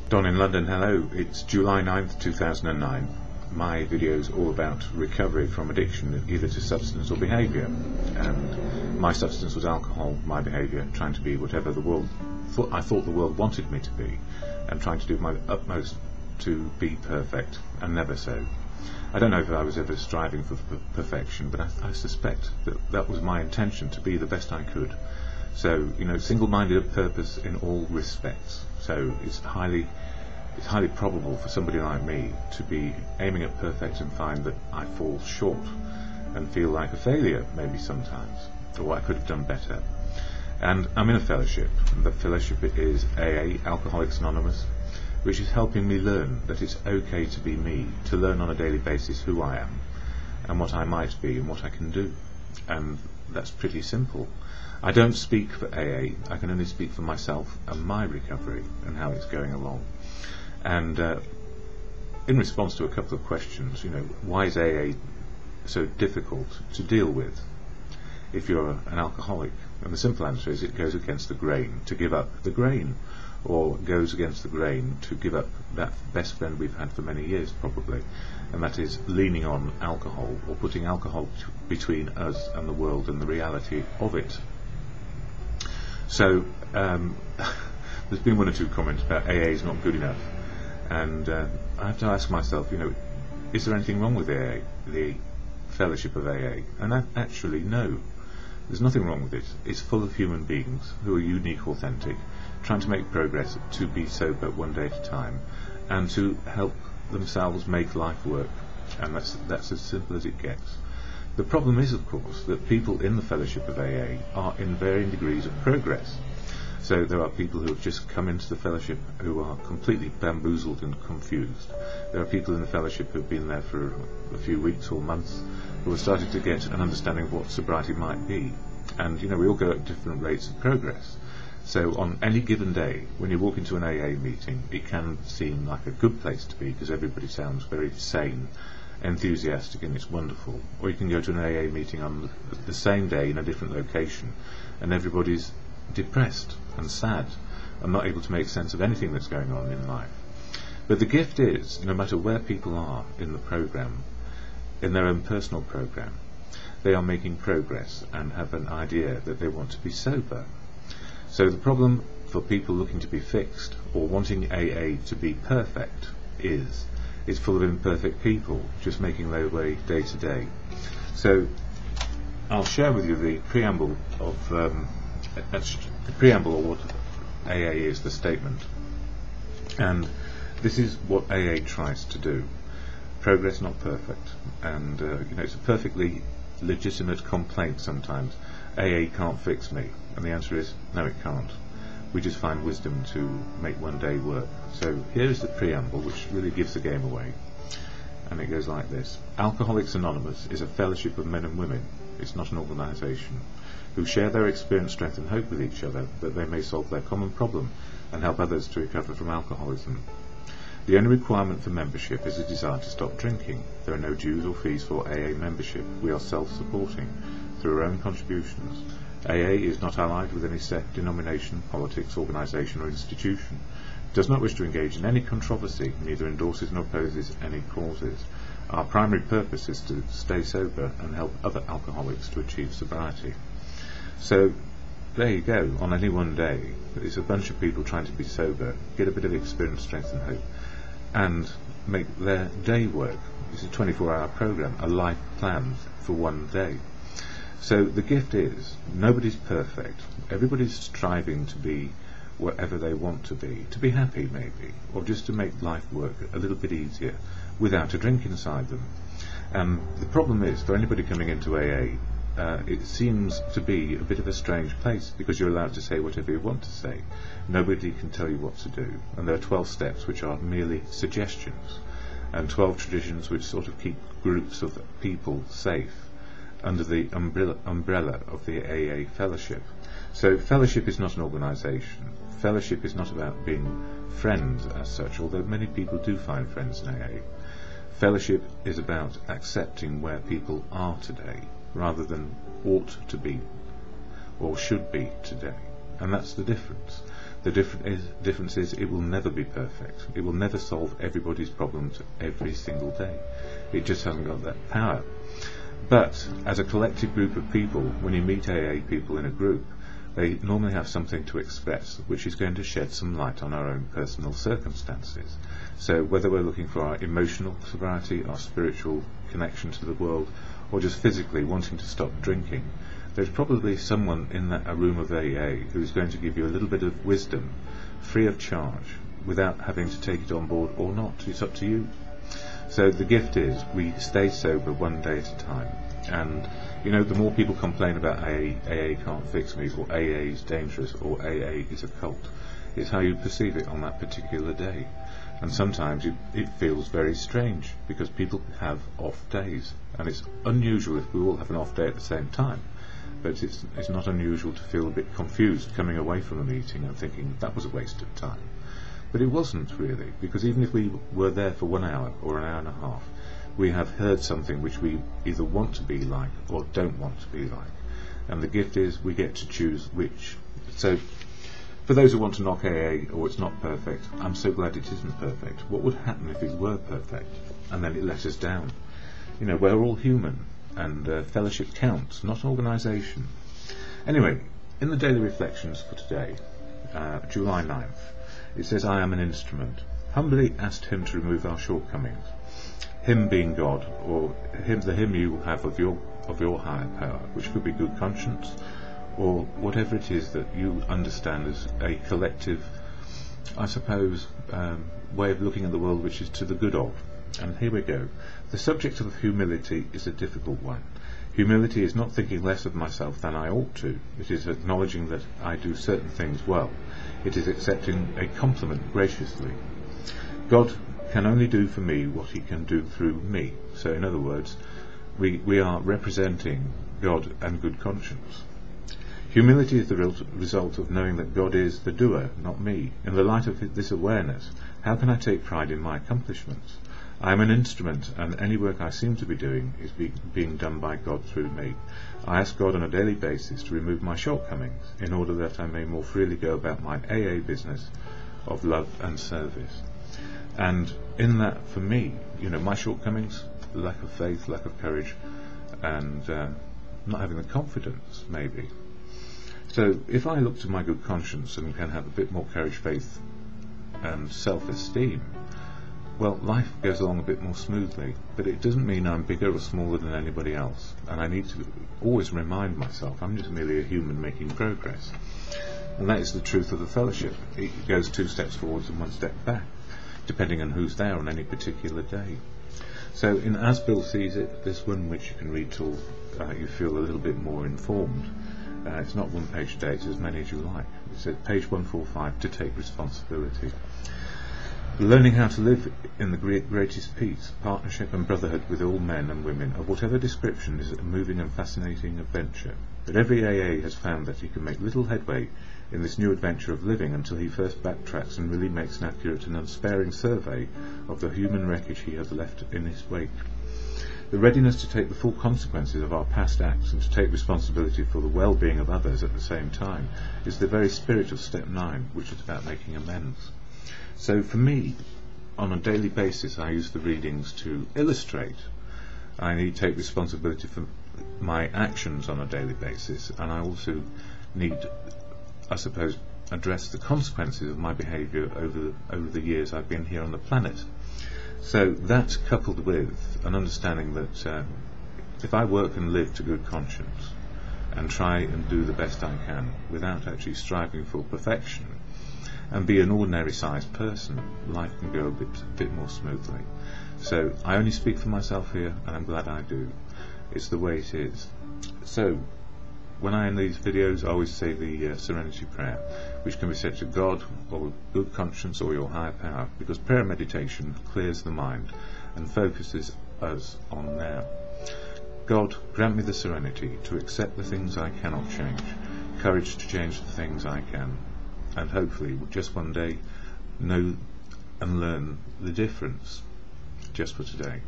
Don in London, hello. It's July 9th, 2009. My video is all about recovery from addiction, either to substance or behaviour. And my substance was alcohol, my behaviour trying to be whatever I thought the world wanted me to be, and trying to do my utmost to be perfect, and never so. I don't know if I was ever striving for perfection, but I suspect that was my intention, to be the best I could. So, single-minded of purpose in all respects. So it's highly probable for somebody like me to be aiming at perfect and find that I fall short and feel like a failure maybe sometimes, or I could have done better. And I'm in a fellowship. The fellowship is AA, Alcoholics Anonymous, which is helping me learn that it's okay to be me, to learn on a daily basis who I am and what I might be and what I can do. And that's pretty simple. I don't speak for AA, I can only speak for myself and my recovery and how it's going along. And in response to a couple of questions, why is AA so difficult to deal with if you're an alcoholic? And the simple answer is it goes against the grain to give up the grain, or goes against the grain to give up that best friend we've had for many years probably, and that is leaning on alcohol, or putting alcohol between us and the world and the reality of it. So there's been one or two comments about AA is not good enough, and I have to ask myself, is there anything wrong with AA, the fellowship of AA? And actually no, there's nothing wrong with it. It's full of human beings who are unique, authentic, trying to make progress to be sober one day at a time, and to help themselves make life work. And that's as simple as it gets. The problem is, of course, that people in the fellowship of AA are in varying degrees of progress. So there are people who have just come into the fellowship who are completely bamboozled and confused. There are people in the fellowship who have been there for a few weeks or months who have started to get an understanding of what sobriety might be. And we all go at different rates of progress. So on any given day, when you walk into an AA meeting, it can seem like a good place to be because everybody sounds very sane, enthusiastic, and it's wonderful. Or you can go to an AA meeting on the same day in a different location, and everybody's depressed and sad and not able to make sense of anything that's going on in life. But the gift is, no matter where people are in the program, in their own personal program, they are making progress and have an idea that they want to be sober. So the problem for people looking to be fixed or wanting AA to be perfect is it's full of imperfect people just making their way day to day. So I'll share with you the preamble of or what AA is, the statement. And this is what AA tries to do. Progress, not perfect. And it's a perfectly legitimate complaint sometimes. AA can't fix me. And the answer is, no, it can't. We just find wisdom to make one day work. So here is the preamble, which really gives the game away. And it goes like this. Alcoholics Anonymous is a fellowship of men and women. It's not an organisation, who share their experience, strength and hope with each other, that they may solve their common problem and help others to recover from alcoholism. The only requirement for membership is a desire to stop drinking. There are no dues or fees for AA membership. We are self-supporting through our own contributions. AA is not allied with any sect, denomination, politics, organisation or institution. It does not wish to engage in any controversy, neither endorses nor opposes any causes. Our primary purpose is to stay sober and help other alcoholics to achieve sobriety. So there you go, on any one day, it's a bunch of people trying to be sober, get a bit of experience, strength and hope, and make their day work. It's a 24-hour program, a life plan for one day. So the gift is, nobody's perfect, everybody's striving to be whatever they want to be happy maybe, or just to make life work a little bit easier without a drink inside them. And the problem is, for anybody coming into AA, it seems to be a bit of a strange place because you're allowed to say whatever you want to say. Nobody can tell you what to do. And there are 12 steps which are merely suggestions, and 12 traditions which sort of keep groups of people safe under the umbrella of the AA fellowship. So fellowship is not an organisation. Fellowship is not about being friends as such, although many people do find friends in AA. Fellowship is about accepting where people are today, rather than ought to be or should be today. And that's the difference. The difference is it will never be perfect. It will never solve everybody's problems every single day. It just hasn't got that power. But as a collective group of people, when you meet AA people in a group, they normally have something to express, which is going to shed some light on our own personal circumstances. So whether we're looking for our emotional sobriety, our spiritual connection to the world, or just physically wanting to stop drinking, there's probably someone in a room of AA who's going to give you a little bit of wisdom, free of charge, without having to take it on board or not. It's up to you. So the gift is we stay sober one day at a time. And you know, the more people complain about AA can't fix me, or AA is dangerous, or AA is a cult, it's how you perceive it on that particular day. And sometimes it feels very strange, because people have off days, and it's unusual if we all have an off day at the same time. But it's not unusual to feel a bit confused coming away from a meeting and thinking that was a waste of time. But it wasn't really, because even if we were there for 1 hour or an hour and a half, we have heard something which we either want to be like or don't want to be like. And the gift is we get to choose which. So for those who want to knock AA or it's not perfect, I'm so glad it isn't perfect. What would happen if it were perfect and then it let us down? You know, we're all human, and fellowship counts, not organisation. Anyway, in the daily reflections for today, July 9th, it says, I am an instrument. Humbly asked him to remove our shortcomings. Him being God, or the him you have of your higher power, which could be good conscience, or whatever it is that you understand as a collective, I suppose, way of looking at the world which is to the good of. And here we go. The subject of humility is a difficult one. Humility is not thinking less of myself than I ought to. It is acknowledging that I do certain things well. It is accepting a compliment graciously. God can only do for me what he can do through me. So in other words, we are representing God and good conscience. Humility is the result of knowing that God is the doer, not me. In the light of this awareness, how can I take pride in my accomplishments? I am an instrument, and any work I seem to be doing is being done by God through me. I ask God on a daily basis to remove my shortcomings, in order that I may more freely go about my AA business of love and service. And in that, for me, you know, my shortcomings, lack of faith, lack of courage, and not having the confidence, maybe. So if I look to my good conscience and can have a bit more courage, faith, and self-esteem, well, life goes along a bit more smoothly. But it doesn't mean I'm bigger or smaller than anybody else. And I need to always remind myself I'm just merely a human making progress. And that is the truth of the fellowship. It goes 2 steps forwards and 1 step back, depending on who's there on any particular day. So in As Bill Sees It, this one which you can read till you feel a little bit more informed. It's not 1 page a day, it's as many as you like. It says page 145, to take responsibility. Learning how to live in the greatest peace, partnership and brotherhood with all men and women of whatever description is a moving and fascinating adventure. But every AA has found that he can make little headway in this new adventure of living until he first backtracks and really makes an accurate and unsparing survey of the human wreckage he has left in his wake. The readiness to take the full consequences of our past acts and to take responsibility for the well-being of others at the same time is the very spirit of step 9, which is about making amends. So for me, on a daily basis, I use the readings to illustrate. I need to take responsibility for my actions on a daily basis, and I also need, I suppose, address the consequences of my behaviour over the years I've been here on the planet. So that, coupled with an understanding that if I work and live to good conscience and try and do the best I can without actually striving for perfection, and be an ordinary sized person, life can go a bit more smoothly. So I only speak for myself here, and I'm glad I do. It's the way it is. So when I end these videos, I always say the Serenity Prayer, which can be said to God or good conscience or your higher power, because prayer meditation clears the mind and focuses us on now. God, grant me the serenity to accept the things I cannot change, courage to change the things I can, and hopefully just one day know and learn the difference. Just for today.